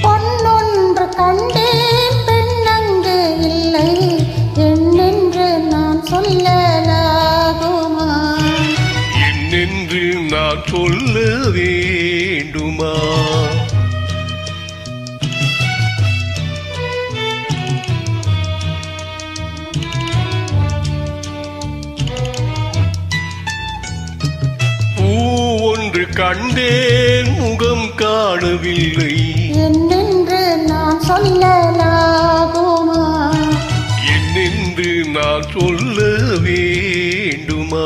பொன்னொன்று கண்டேன் பெண்ணங்கு இல்லை என்னென்று நான் சொல்லலாகுமா? என்னென்று நான் சொல்ல வேண்டுமா? கண்டேன் முகம் காணவில்லை என்னென்று நான் சொல்லலாகுமா? என்னென்று நான் சொல்ல வேண்டுமா?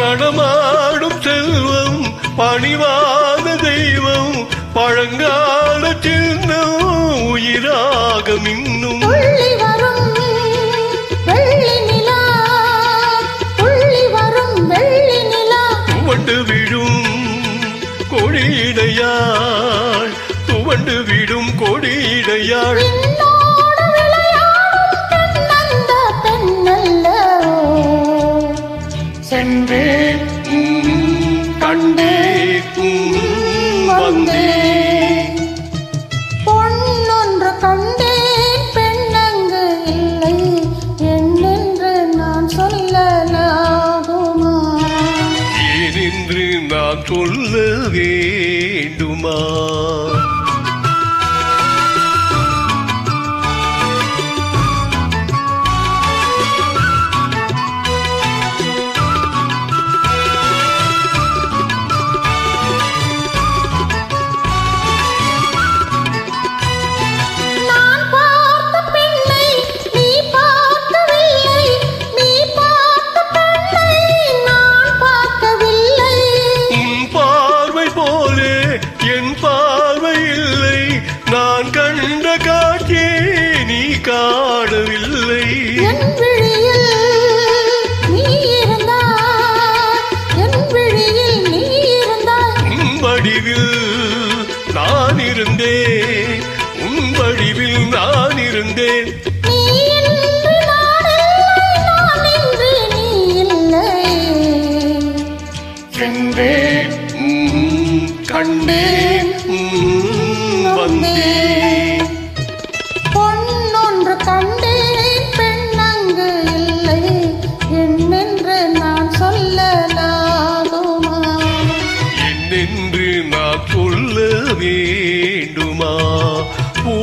நடமாடும் செல்வம் பணிவாத தெய்வம் பழங்கால சின்னம் உயிராக மின்னும் துவண்டு விடும் கொடியிடையாள் துவண்டு விடும் கொடியிடையாள் சென்றேன் கண்டேன் வந்தேன் பொன்னொன்று கண்டேன் பெண்ணங்கு இல்லை என்னென்று நான் சொல்லலாகுமா? ஏனென்று நான் சொல்ல வேண்டுமா? நான் கண்ட காட்சி நீ காணவில்லை என் விழியில் நீ இருந்தாய் என் விழியில் நீ இருந்தாய் உன் வடிவில் நான் இருந்தேன் உன் வடிவில் நான் இருந்தேன் நீ இன்று நான் இல்லை நான் இன்று நீ இல்லை சென்றேன் கண்டேன் வந்தேன் பொன்னொன்று கண்டேன் பெண்ணங்கு இல்லை என்னென்று நான் சொல்லலாகுமா? என்னென்று நான் சொல்ல வேண்டுமா? பூ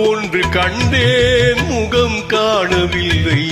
ஒன்று கண்டேன் முகம் காணவில்லை